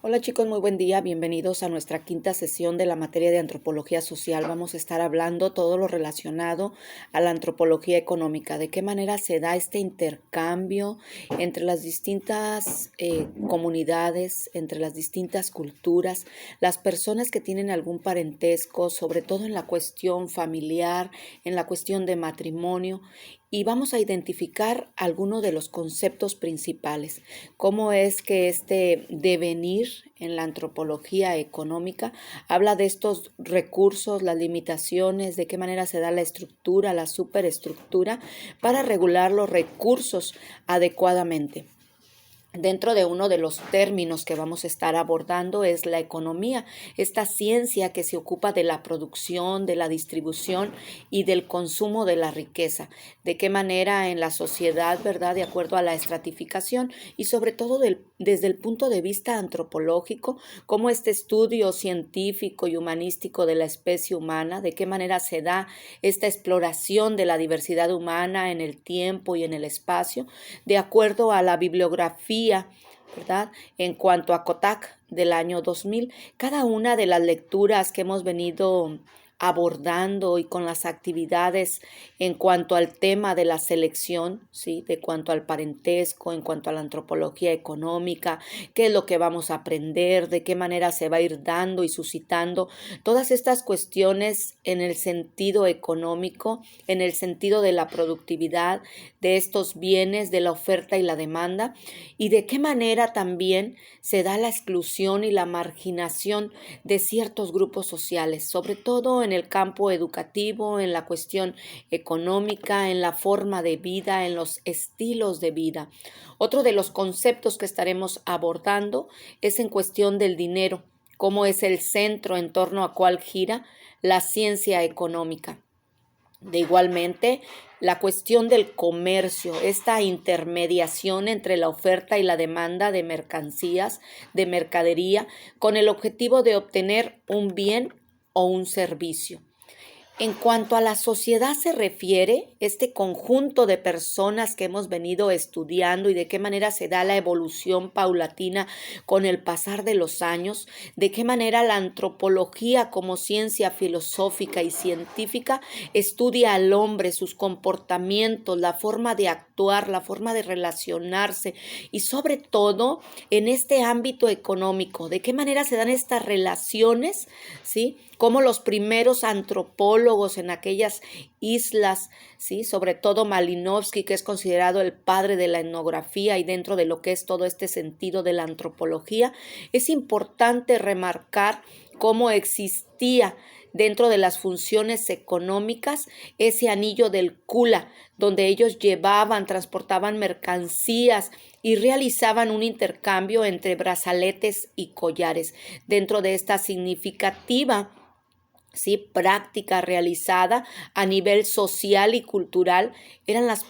Hola chicos, muy buen día. Bienvenidos a nuestra quinta sesión de la materia de antropología social. Vamos a estar hablando todo lo relacionado a la antropología económica. De qué manera se da este intercambio entre las distintas comunidades, entre las distintas culturas, las personas que tienen algún parentesco, sobre todo en la cuestión familiar, en la cuestión de matrimonio. Y vamos a identificar algunos de los conceptos principales. Cómo es que este devenir en la antropología económica habla de estos recursos, las limitaciones, de qué manera se da la estructura, la superestructura para regular los recursos adecuadamente. Dentro de uno de los términos que vamos a estar abordando es la economía, esta ciencia que se ocupa de la producción, de la distribución y del consumo de la riqueza. De qué manera en la sociedad, ¿verdad? De acuerdo a la estratificación y sobre todo desde el punto de vista antropológico, cómo este estudio científico y humanístico de la especie humana, de qué manera se da esta exploración de la diversidad humana en el tiempo y en el espacio, de acuerdo a la bibliografía, ¿verdad? En cuanto a Kotak del año 2000, cada una de las lecturas que hemos venido abordando y con las actividades en cuanto al tema de la selección, ¿sí? De cuanto al parentesco, en cuanto a la antropología económica, qué es lo que vamos a aprender, de qué manera se va a ir dando y suscitando todas estas cuestiones en el sentido económico, en el sentido de la productividad, de estos bienes, de la oferta y la demanda, y de qué manera también se da la exclusión y la marginación de ciertos grupos sociales, sobre todo en el campo educativo, en la cuestión económica, en la forma de vida, en los estilos de vida. Otro de los conceptos que estaremos abordando es en cuestión del dinero, cómo es el centro en torno a cual gira la ciencia económica. De igualmente, la cuestión del comercio, esta intermediación entre la oferta y la demanda de mercancías, de mercadería, con el objetivo de obtener un bien o un servicio. En cuanto a la sociedad se refiere, este conjunto de personas que hemos venido estudiando y de qué manera se da la evolución paulatina con el pasar de los años, de qué manera la antropología como ciencia filosófica y científica estudia al hombre, sus comportamientos, la forma de actuar, la forma de relacionarse y sobre todo en este ámbito económico, de qué manera se dan estas relaciones, ¿sí? Como los primeros antropólogos en aquellas islas, ¿sí? Sobre todo Malinowski, que es considerado el padre de la etnografía y dentro de lo que es todo este sentido de la antropología, es importante remarcar cómo existía dentro de las funciones económicas ese anillo del Kula, donde ellos llevaban, transportaban mercancías y realizaban un intercambio entre brazaletes y collares. Dentro de esta significativa, ¿sí?, práctica realizada a nivel social y cultural, eran los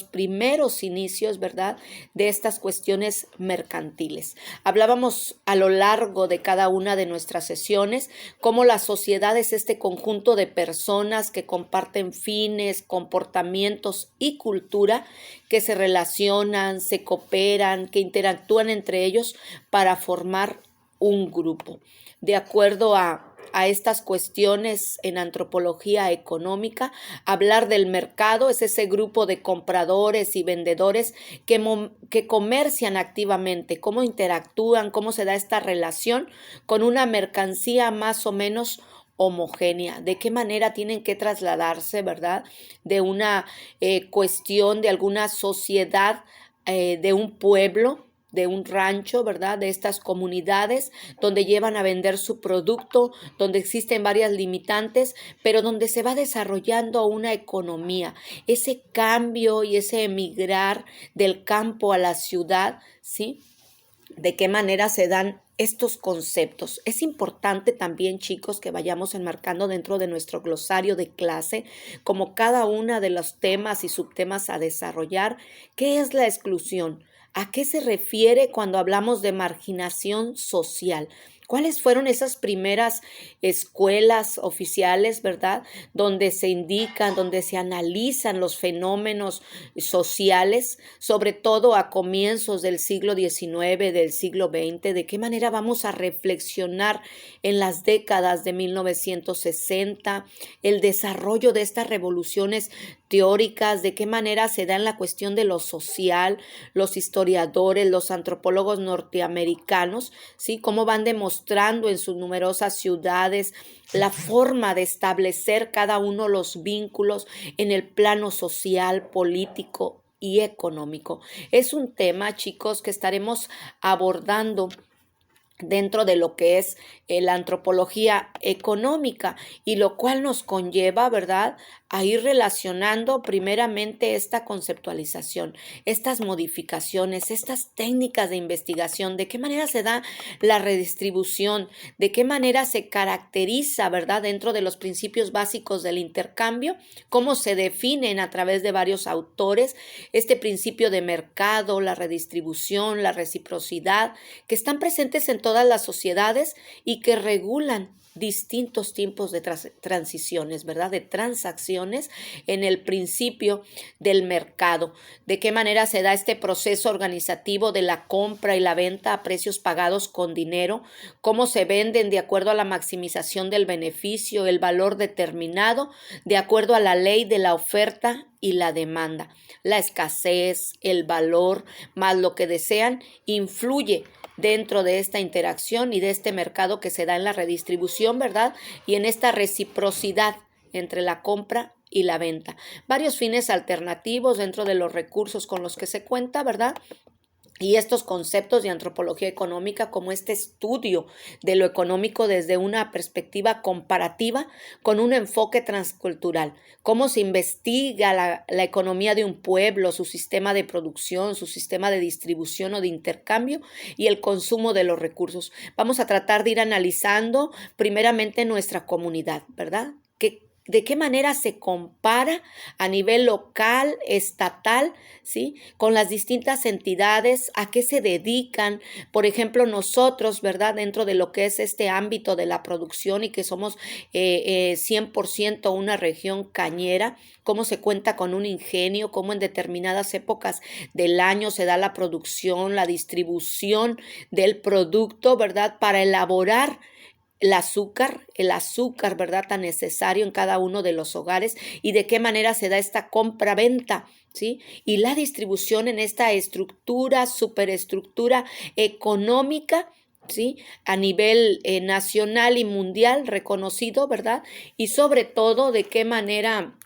primeros inicios, ¿verdad?, de estas cuestiones mercantiles. Hablábamos a lo largo de cada una de nuestras sesiones cómo la sociedad es este conjunto de personas que comparten fines, comportamientos y cultura, que se relacionan, se cooperan, que interactúan entre ellos para formar un grupo. De acuerdo a estas cuestiones en antropología económica, hablar del mercado es ese grupo de compradores y vendedores que comercian activamente, cómo interactúan, cómo se da esta relación con una mercancía más o menos homogénea, de qué manera tienen que trasladarse, ¿verdad?, de una cuestión de alguna sociedad, de un pueblo, de un rancho, ¿verdad?, de estas comunidades donde llevan a vender su producto, donde existen varias limitantes, pero donde se va desarrollando una economía. Ese cambio y ese emigrar del campo a la ciudad, ¿sí? ¿De qué manera se dan estos conceptos? Es importante también, chicos, que vayamos enmarcando dentro de nuestro glosario de clase, como cada una de los temas y subtemas a desarrollar, ¿qué es la exclusión? ¿A qué se refiere cuando hablamos de marginación social? ¿Cuáles fueron esas primeras escuelas oficiales, verdad? Donde se indican, donde se analizan los fenómenos sociales, sobre todo a comienzos del siglo XIX, del siglo XX. ¿De qué manera vamos a reflexionar en las décadas de 1960 el desarrollo de estas revoluciones teóricas? ¿De qué manera se da en la cuestión de lo social? Los historiadores, los antropólogos norteamericanos, ¿sí? Cómo van demostrando en sus numerosas ciudades la forma de establecer cada uno los vínculos en el plano social, político y económico. Es un tema, chicos, que estaremos abordando dentro de lo que es la antropología económica, y lo cual nos conlleva, ¿verdad?, a ir relacionando primeramente esta conceptualización, estas modificaciones, estas técnicas de investigación, de qué manera se da la redistribución, de qué manera se caracteriza, ¿verdad?, dentro de los principios básicos del intercambio, cómo se definen a través de varios autores este principio de mercado, la redistribución, la reciprocidad, que están presentes en todas las sociedades y que regulan distintos tipos de transiciones, ¿verdad? De transacciones en el principio del mercado. De qué manera se da este proceso organizativo de la compra y la venta a precios pagados con dinero, cómo se venden de acuerdo a la maximización del beneficio, el valor determinado, de acuerdo a la ley de la oferta y la demanda. La escasez, el valor, más lo que desean, influye dentro de esta interacción y de este mercado que se da en la redistribución, ¿verdad? Y en esta reciprocidad entre la compra y la venta. Varios fines alternativos dentro de los recursos con los que se cuenta, ¿verdad? Y estos conceptos de antropología económica, como este estudio de lo económico desde una perspectiva comparativa con un enfoque transcultural, cómo se investiga la economía de un pueblo, su sistema de producción, su sistema de distribución o de intercambio y el consumo de los recursos. Vamos a tratar de ir analizando primeramente nuestra comunidad, ¿verdad? ¿De qué manera se compara a nivel local, estatal, ¿sí?, con las distintas entidades, a qué se dedican? Por ejemplo, nosotros, ¿verdad?, dentro de lo que es este ámbito de la producción y que somos 100% una región cañera, cómo se cuenta con un ingenio, cómo en determinadas épocas del año se da la producción, la distribución del producto, ¿verdad?, para elaborar el azúcar, ¿verdad?, tan necesario en cada uno de los hogares, y de qué manera se da esta compra-venta, ¿sí? Y la distribución en esta estructura, superestructura económica, ¿sí?, a nivel nacional y mundial reconocido, ¿verdad? Y sobre todo, de qué manera